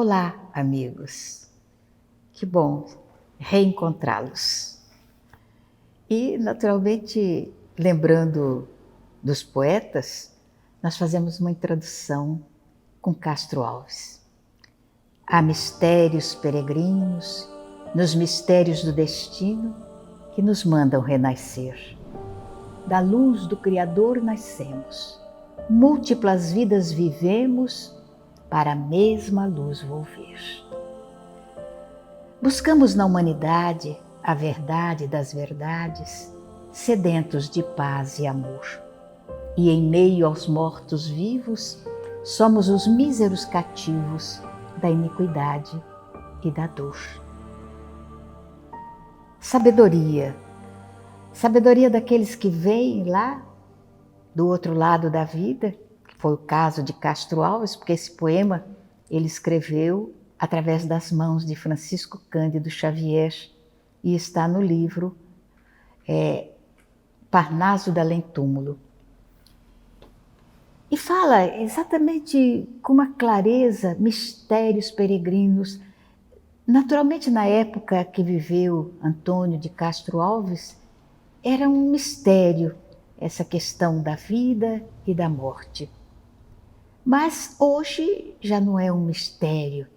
Olá, amigos. Que bom reencontrá-los. E, naturalmente, lembrando dos poetas, nós fazemos uma introdução com Castro Alves. Há mistérios peregrinos, nos mistérios do destino, que nos mandam renascer. Da luz do Criador nascemos, múltiplas vidas vivemos, para a mesma luz volver. Buscamos na humanidade a verdade das verdades, sedentos de paz e amor. E em meio aos mortos vivos, somos os míseros cativos da iniquidade e da dor. Sabedoria. Sabedoria daqueles que vêm lá do outro lado da vida, que foi o caso de Castro Alves, porque esse poema ele escreveu através das mãos de Francisco Cândido Xavier e está no livro Parnaso do Além-Túmulo. E fala exatamente com uma clareza, mistérios peregrinos. Naturalmente, na época que viveu Antônio de Castro Alves, era um mistério essa questão da vida e da morte. Mas hoje já não é um mistério.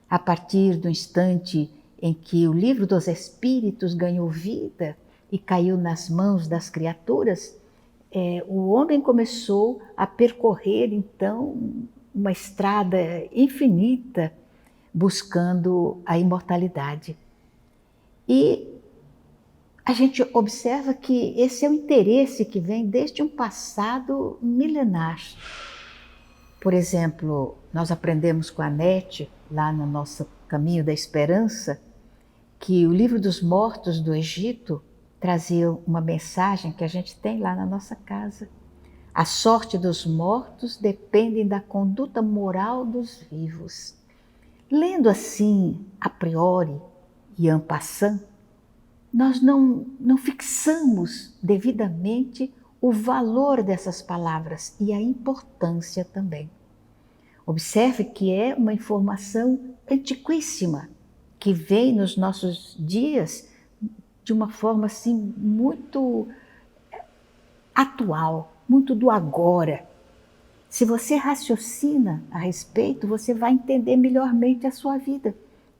A partir do instante em que o livro dos Espíritos ganhou vida e caiu nas mãos das criaturas, o homem começou a percorrer, então, uma estrada infinita, buscando a imortalidade. E a gente observa que esse é o interesse que vem desde um passado milenar. Por exemplo, nós aprendemos com a Nete, lá no nosso Caminho da Esperança, que o Livro dos Mortos do Egito trazia uma mensagem que a gente tem lá na nossa casa. A sorte dos mortos depende da conduta moral dos vivos. Lendo assim, a priori e en passant, nós não fixamos devidamente o valor dessas palavras e a importância também. Observe que é uma informação antiquíssima, que vem nos nossos dias de uma forma assim muito atual, muito do agora. Se você raciocina a respeito, você vai entender melhormente a sua vida.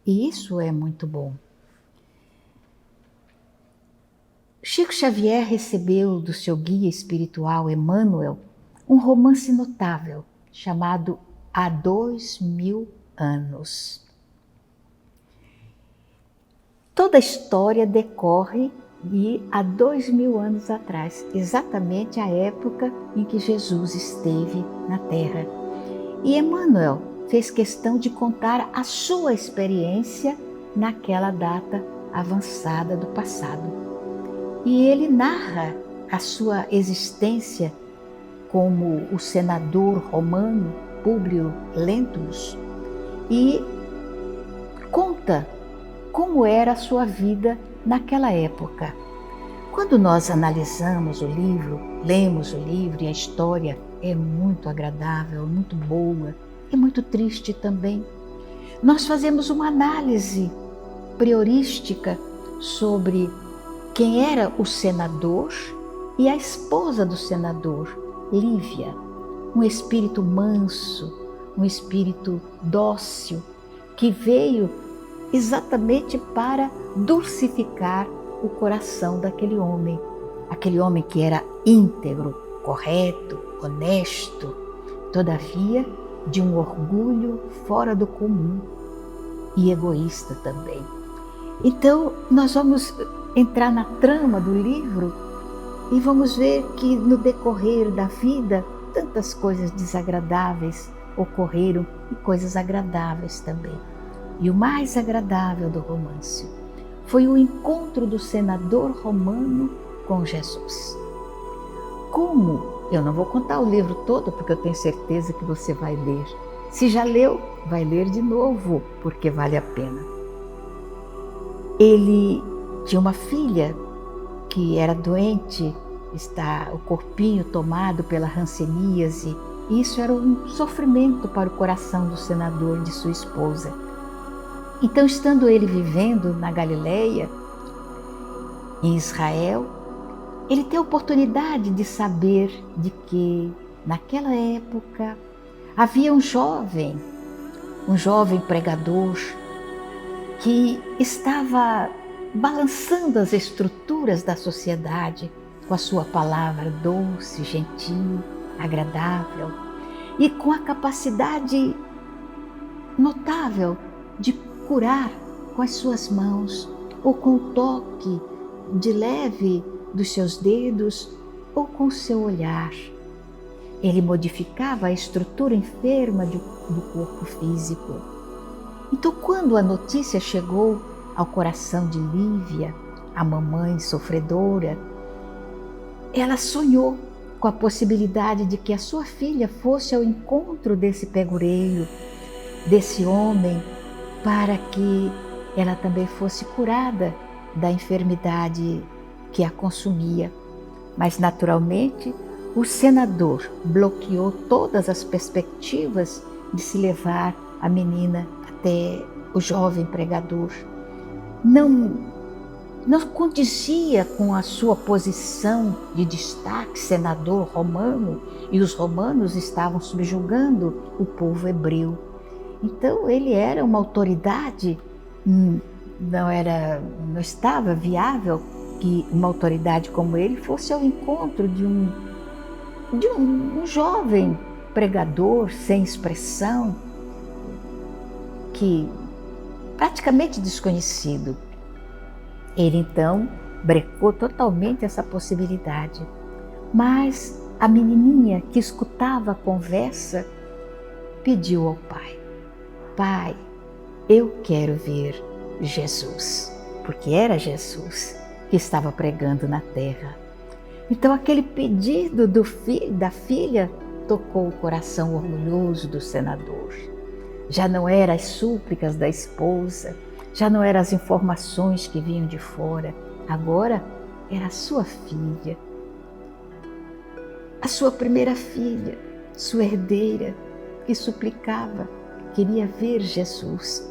E isso é muito bom. Chico Xavier recebeu do seu guia espiritual Emmanuel um romance notável chamado Há 2000 anos. Toda a história decorre há 2000 anos atrás, exatamente a época em que Jesus esteve na Terra. E Emmanuel fez questão de contar a sua experiência naquela data avançada do passado. E ele narra a sua existência como o senador romano Públio Lentulus e conta como era a sua vida naquela época. Quando nós analisamos o livro, lemos o livro e a história é muito agradável, muito boa e muito triste também. Nós fazemos uma análise priorística sobre quem era o senador e a esposa do senador, Lívia, um espírito manso, um espírito dócil, que veio exatamente para dulcificar o coração daquele homem que era íntegro, correto, honesto, todavia de um orgulho fora do comum e egoísta também. Então, nós vamos entrar na trama do livro e vamos ver que no decorrer da vida tantas coisas desagradáveis ocorreram e coisas agradáveis também. E o mais agradável do romance foi o encontro do senador romano com Jesus. Como? Eu não vou contar o livro todo porque eu tenho certeza que você vai ler. Se já leu, vai ler de novo porque vale a pena. Ele tinha uma filha que era doente, o corpinho tomado pela hanseníase, e isso era um sofrimento para o coração do senador e de sua esposa. Então, estando ele vivendo na Galileia, em Israel, ele tem a oportunidade de saber de que, naquela época, havia um jovem pregador, que estava balançando as estruturas da sociedade com a sua palavra doce, gentil, agradável e com a capacidade notável de curar com as suas mãos ou com o toque de leve dos seus dedos ou com o seu olhar. Ele modificava a estrutura enferma do corpo físico. Então, quando a notícia chegou ao coração de Lívia, a mamãe sofredora, ela sonhou com a possibilidade de que a sua filha fosse ao encontro desse pegureiro, desse homem, para que ela também fosse curada da enfermidade que a consumia. Mas, naturalmente, o senador bloqueou todas as perspectivas de se levar a menina até o jovem pregador. Não condizia com a sua posição de destaque, senador romano, e os romanos estavam subjugando o povo hebreu. Então ele era uma autoridade, não estava viável que uma autoridade como ele fosse ao encontro de um jovem pregador sem expressão, que praticamente desconhecido. Ele então brecou totalmente essa possibilidade. Mas a menininha que escutava a conversa pediu ao pai: Pai, eu quero ver Jesus, porque era Jesus que estava pregando na terra. Então aquele pedido da filha tocou o coração orgulhoso do senador. Já não eram as súplicas da esposa, já não eram as informações que vinham de fora, agora era a sua filha, a sua primeira filha, sua herdeira, que suplicava, queria ver Jesus,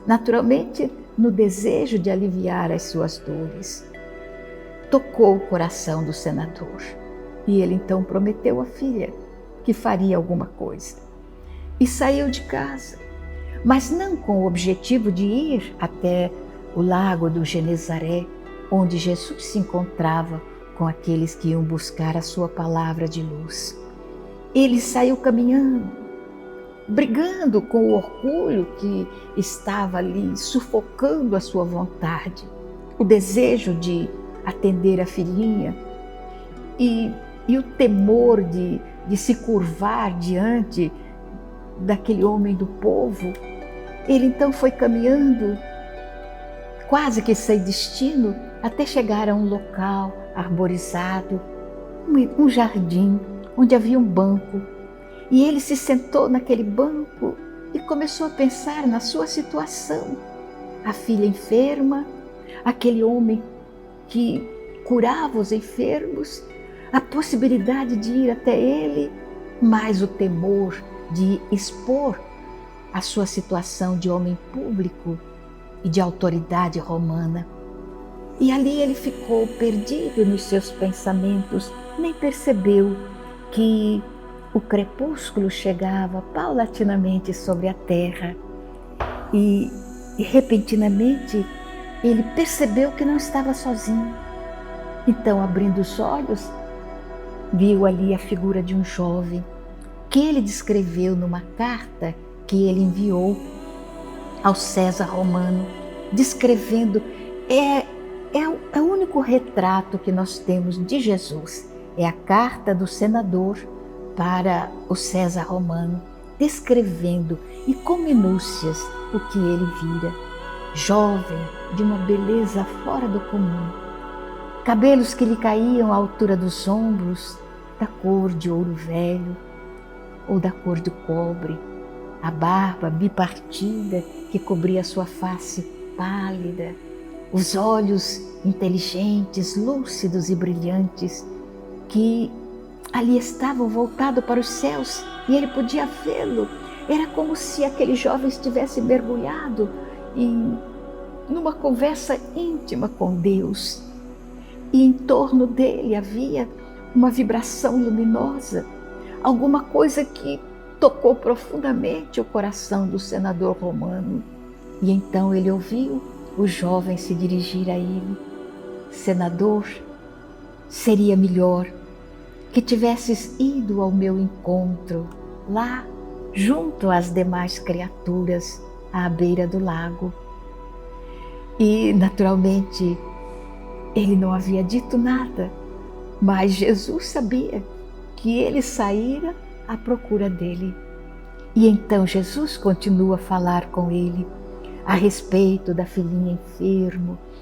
naturalmente no desejo de aliviar as suas dores. Tocou o coração do senador e ele então prometeu à filha que faria alguma coisa. E saiu de casa, mas não com o objetivo de ir até o lago do Genezaré, onde Jesus se encontrava com aqueles que iam buscar a sua palavra de luz. Ele saiu caminhando, brigando com o orgulho que estava ali, sufocando a sua vontade, o desejo de atender a filhinha e o temor de se curvar diante daquele homem do povo. Ele então foi caminhando, quase que sem destino, até chegar a um local arborizado, um jardim, onde havia um banco. E ele se sentou naquele banco e começou a pensar na sua situação. A filha enferma, aquele homem que curava os enfermos, a possibilidade de ir até ele, mas o temor de expor a sua situação de homem público e de autoridade romana. E ali ele ficou perdido nos seus pensamentos, nem percebeu que o crepúsculo chegava paulatinamente sobre a terra e repentinamente ele percebeu que não estava sozinho. Então, abrindo os olhos, viu ali a figura de um jovem que ele descreveu numa carta que ele enviou ao César romano, descrevendo, é o único retrato que nós temos de Jesus, é a carta do senador para o César romano, descrevendo e com minúcias o que ele vira. Jovem, de uma beleza fora do comum, cabelos que lhe caíam à altura dos ombros, da cor de ouro velho ou da cor do cobre, a barba bipartida que cobria sua face pálida, os olhos inteligentes, lúcidos e brilhantes, que ali estavam voltados para os céus e ele podia vê-lo. Era como se aquele jovem estivesse mergulhado numa conversa íntima com Deus. E em torno dele havia uma vibração luminosa, alguma coisa que tocou profundamente o coração do senador romano. E então ele ouviu o jovem se dirigir a ele: Senador, seria melhor que tivesses ido ao meu encontro, lá junto às demais criaturas, à beira do lago. E, naturalmente, ele não havia dito nada, mas Jesus sabia que ele saíra à procura dele. E então Jesus continua a falar com ele a respeito da filhinha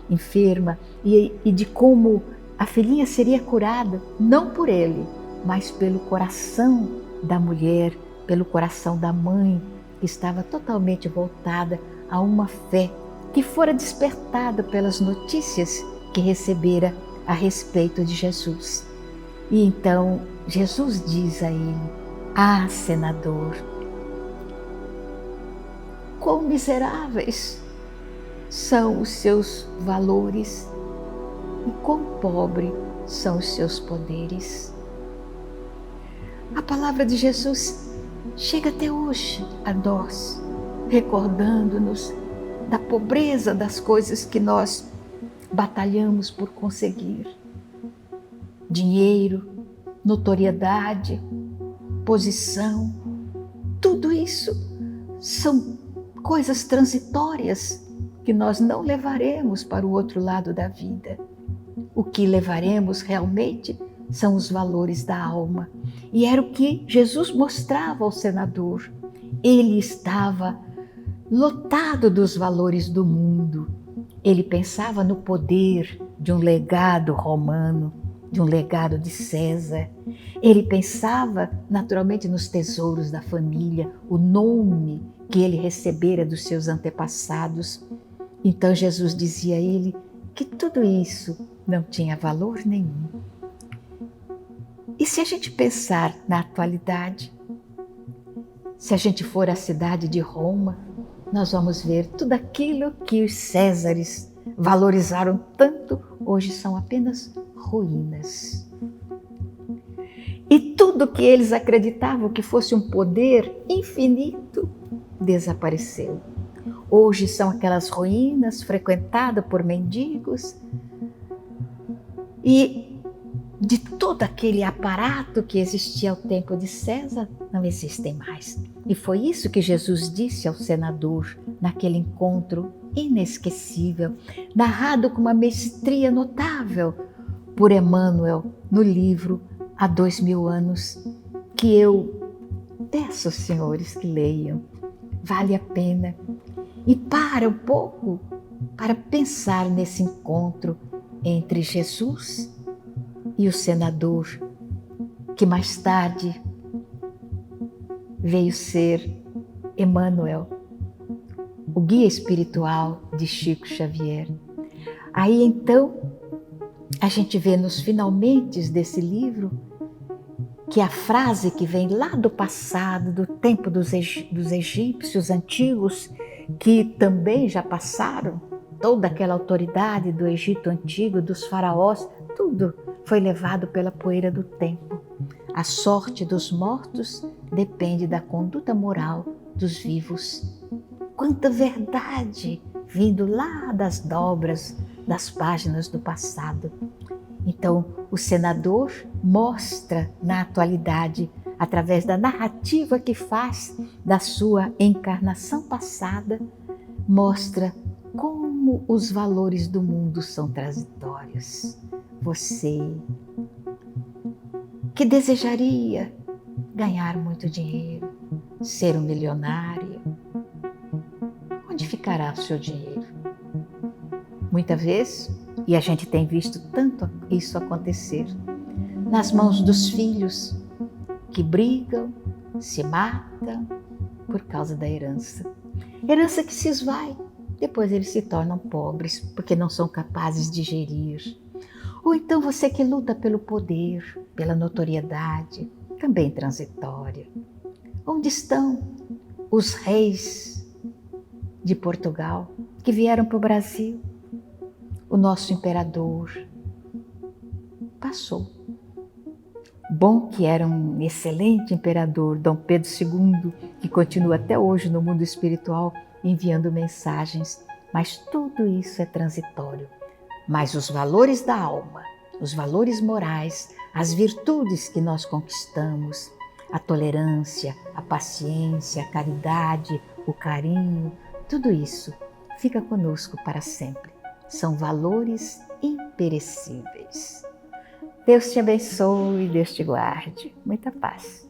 enferma e de como a filhinha seria curada, não por ele, mas pelo coração da mulher, pelo coração da mãe, que estava totalmente voltada a uma fé que fora despertada pelas notícias que recebera a respeito de Jesus. E então Jesus diz a ele: Ah, senador, quão miseráveis são os seus valores e quão pobre são os seus poderes. A palavra de Jesus chega até hoje a nós, recordando-nos da pobreza das coisas que nós batalhamos por conseguir. Dinheiro, notoriedade, posição, tudo isso são coisas transitórias que nós não levaremos para o outro lado da vida. O que levaremos realmente são os valores da alma. E era o que Jesus mostrava ao senador. Ele estava lotado dos valores do mundo. Ele pensava no poder de um legado romano, de um legado de César. Ele pensava naturalmente nos tesouros da família, o nome que ele recebera dos seus antepassados. Então Jesus dizia a ele que tudo isso não tinha valor nenhum. E se a gente pensar na atualidade, se a gente for à cidade de Roma, nós vamos ver tudo aquilo que os Césares valorizaram tanto, hoje são apenas ruínas. E tudo que eles acreditavam que fosse um poder infinito desapareceu. Hoje são aquelas ruínas frequentadas por mendigos e de todo aquele aparato que existia ao tempo de César, não existem mais. E foi isso que Jesus disse ao senador naquele encontro inesquecível, narrado com uma mestria notável por Emmanuel no livro Há 2000 anos, que eu peço aos senhores que leiam. Vale a pena. E para um pouco para pensar nesse encontro entre Jesus e o senador, que mais tarde veio ser Emmanuel, o guia espiritual de Chico Xavier. Aí então a gente vê nos finalmente desse livro que a frase que vem lá do passado, do tempo dos egípcios antigos, que também já passaram, toda aquela autoridade do Egito antigo, dos faraós, tudo foi levado pela poeira do tempo. A sorte dos mortos depende da conduta moral dos vivos. Quanta verdade vindo lá das dobras, das páginas do passado. Então, o senador mostra na atualidade, através da narrativa que faz da sua encarnação passada, mostra como os valores do mundo são transitórios. Você que desejaria ganhar muito dinheiro, ser um milionário, onde ficará o seu dinheiro? Muitas vezes, e a gente tem visto tanto isso acontecer, nas mãos dos filhos que brigam, se matam por causa da herança. Herança que se esvai, depois eles se tornam pobres porque não são capazes de gerir. Ou então você que luta pelo poder, pela notoriedade, também transitória. Onde estão os reis de Portugal que vieram para o Brasil. O nosso imperador passou. Bom que era um excelente imperador, Dom Pedro II, que continua até hoje no mundo espiritual enviando mensagens, mas tudo isso é transitório. Mas os valores da alma, os valores morais, as virtudes que nós conquistamos, a tolerância, a paciência, a caridade, o carinho, tudo isso fica conosco para sempre. São valores imperecíveis. Deus te abençoe e Deus te guarde. Muita paz.